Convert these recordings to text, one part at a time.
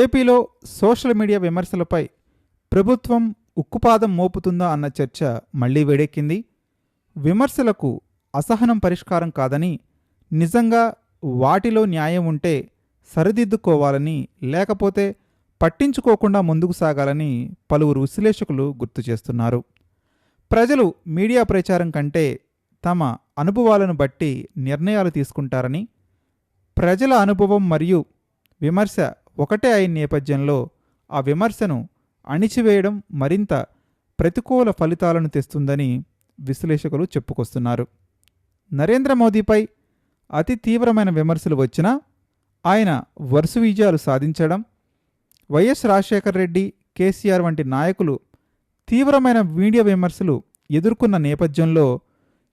ఏపీలో social media విమర్శలపై ప్రభుత్వం ఉక్కుపాదం మోపుతుందా అన్న చర్చ మళ్లీ వేడెక్కింది. విమర్శలకు అసహనం పరిష్కారం కాదని, నిజంగా వాటిలో న్యాయం ఉంటే సరిదిద్దుకోవాలని, లేకపోతే పట్టించుకోకుండా ముందుకు సాగాలని పలువురు విశ్లేషకులు గుర్తు చేస్తున్నారు. ప్రజలు మీడియా ప్రచారం కంటే తమ అనుభవాలను బట్టి నిర్ణయాలు తీసుకుంటారని, ప్రజల అనుభవం మరియు విమర్శ ఒకటే అయిన నేపథ్యంలో ఆ విమర్శను అణిచివేయడం మరింత ప్రతికూల ఫలితాలను తెస్తుందని విశ్లేషకులు చెప్పుకొస్తున్నారు. నరేంద్ర మోదీపై అతి తీవ్రమైన విమర్శలు వచ్చినా ఆయన వరుస విజయాలు సాధించడం, వైఎస్ రాజశేఖర రెడ్డి, కేసీఆర్ వంటి నాయకులు తీవ్రమైన మీడియా విమర్శలు ఎదుర్కొన్న నేపథ్యంలో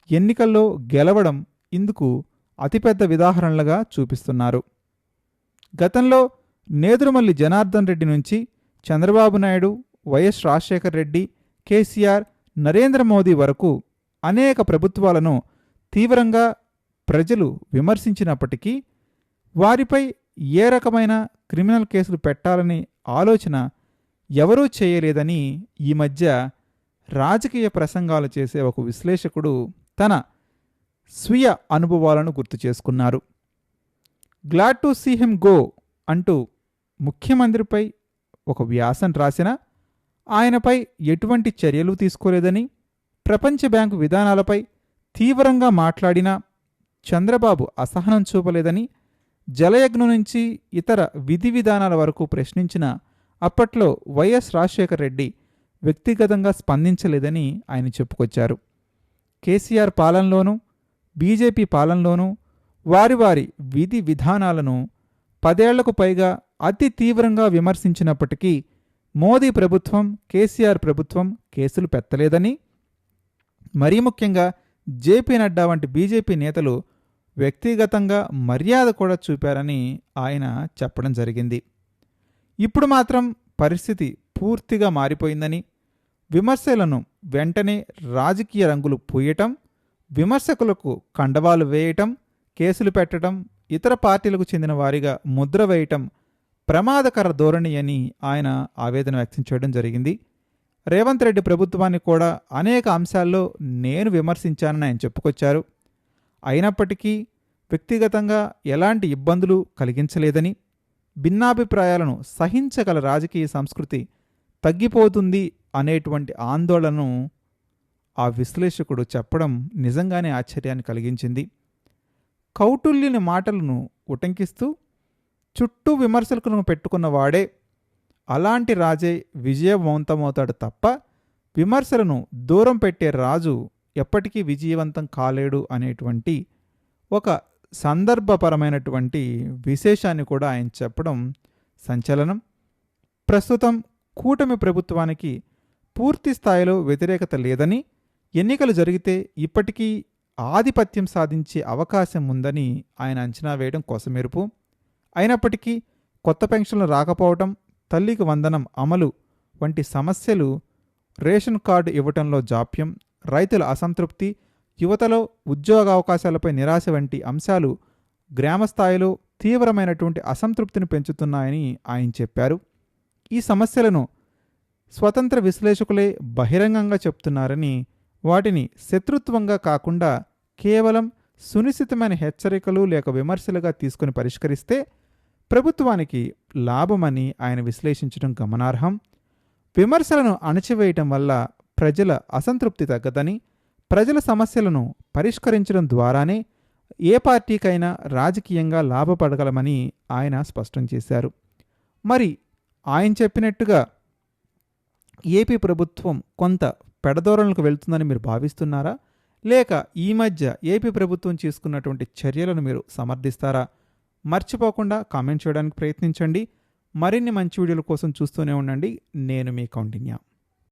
ఎన్నికల్లో గెలవడం ఇందుకు అతిపెద్ద ఉదాహరణలుగా చూపిస్తున్నారు. గతంలో నేదురుమల్లి జనార్దన్ రెడ్డి నుంచి చంద్రబాబు నాయుడు, వైఎస్ రాజశేఖర రెడ్డి, కేసీఆర్, నరేంద్ర మోదీ వరకు అనేక ప్రభుత్వాలను తీవ్రంగా ప్రజలు విమర్శించినప్పటికీ వారిపై ఏ రకమైన క్రిమినల్ కేసులు పెట్టాలని ఆలోచన ఎవరూ చేయలేదని ఈ మధ్య రాజకీయ ప్రసంగాలు చేసే ఒక విశ్లేషకుడు తన స్వీయ అనుభవాలను గుర్తు చేసుకున్నారు. Glad to see him go అంటూ ముఖ్యమంత్రిపై ఒక వ్యాసం రాసినా ఆయనపై ఎటువంటి చర్యలు తీసుకోలేదని, ప్రపంచ బ్యాంకు విధానాలపై తీవ్రంగా మాట్లాడినా చంద్రబాబు అసహనం చూపలేదని, జలయజ్ఞం నుంచి ఇతర విధి విధానాల వరకు ప్రశ్నించిన అప్పట్లో వైఎస్ రాజశేఖర రెడ్డి వ్యక్తిగతంగా స్పందించలేదని ఆయన చెప్పుకొచ్చారు. కేసీఆర్ పాలనలోనూ బీజేపీ పాలనలోనూ వారి వారి విధి విధానాలను 10 ఏళ్లకు పైగా అతి తీవ్రంగా విమర్శించినప్పటికీ మోదీ ప్రభుత్వం, కేసీఆర్ ప్రభుత్వం కేసులు పెట్టలేదని, మరీ ముఖ్యంగా జేపీ నడ్డా వంటి బీజేపీ నేతలు వ్యక్తిగతంగా మర్యాద కూడా చూపారని ఆయన చెప్పడం జరిగింది. ఇప్పుడు మాత్రం పరిస్థితి పూర్తిగా మారిపోయిందని, విమర్శలను వెంటనే రాజకీయ రంగులు పూయటం, విమర్శకులకు కండవాలు వేయటం, కేసులు పెట్టడం, ఇతర పార్టీలకు చెందిన వారిగా ముద్ర వేయటం ప్రమాదకర ధోరణి అని ఆయన ఆవేదన వ్యక్తం చేయడం జరిగింది. రేవంత్ రెడ్డి ప్రభుత్వాన్ని కూడా అనేక అంశాల్లో నేను విమర్శించానని ఆయన చెప్పుకొచ్చారు. అయినప్పటికీ వ్యక్తిగతంగా ఎలాంటి ఇబ్బందులు కలిగించలేదని, భిన్నాభిప్రాయాలను సహించగల రాజకీయ సంస్కృతి తగ్గిపోతుంది అనేటువంటి ఆందోళనను ఆ విశ్లేషకుడు చెప్పడం నిజంగానే ఆశ్చర్యాన్ని కలిగించింది. కౌటిల్యుని మాటలను ఉటంకిస్తూ చుట్టూ విమర్శకులను పెట్టుకున్న వాడే అలాంటి రాజే విజయవంతమవుతాడు తప్ప విమర్శలను దూరం పెట్టే రాజు ఎప్పటికీ విజయవంతం కాలేడు అనేటువంటి ఒక సందర్భపరమైనటువంటి విశేషాన్ని కూడా ఆయన చెప్పడం సంచలనం. ప్రస్తుతం కూటమి ప్రభుత్వానికి పూర్తి స్థాయిలో వ్యతిరేకత లేదని, ఎన్నికలు జరిగితే ఇప్పటికీ ఆధిపత్యం సాధించే అవకాశం ఉందని ఆయన అంచనా వేయడం కొసమెరుపు. అయినప్పటికీ కొత్త పెన్షన్లు రాకపోవటం, తల్లికి వందనం అమలు వంటి సమస్యలు, రేషన్ కార్డు ఇవ్వటంలో జాప్యం, రైతుల అసంతృప్తి, యువతలో ఉద్యోగావకాశాలపై నిరాశ వంటి అంశాలు గ్రామస్థాయిలో తీవ్రమైనటువంటి అసంతృప్తిని పెంచుతున్నాయని ఆయన చెప్పారు. ఈ సమస్యలను స్వతంత్ర విశ్లేషకులే బహిరంగంగా చెప్తున్నారని, వాటిని శత్రుత్వంగా కాకుండా కేవలం సునిశ్చితమైన హెచ్చరికలు లేక విమర్శలుగా తీసుకుని పరిష్కరిస్తే ప్రభుత్వానికి లాభమని ఆయన విశ్లేషించడం గమనార్హం. విమర్శలను అణచివేయటం వల్ల ప్రజల అసంతృప్తి తగ్గదని, ప్రజల సమస్యలను పరిష్కరించడం ద్వారానే ఏ పార్టీకైనా రాజకీయంగా లాభపడగలమని ఆయన స్పష్టం చేశారు. మరి ఆయన చెప్పినట్టుగా ఏపీ ప్రభుత్వం కొంత పెడధోరణులకు వెళ్తుందని మీరు భావిస్తున్నారా? లేక ఈ మధ్య ఏపీ ప్రభుత్వం తీసుకున్నటువంటి చర్యలను మీరు సమర్థిస్తారా? మర్చిపోకుండా కామెంట్ చేయడానికి ప్రయత్నించండి. మరిన్ని మంచి వీడియోల కోసం చూస్తూనే ఉండండి. నేను మీ కౌండిన్య.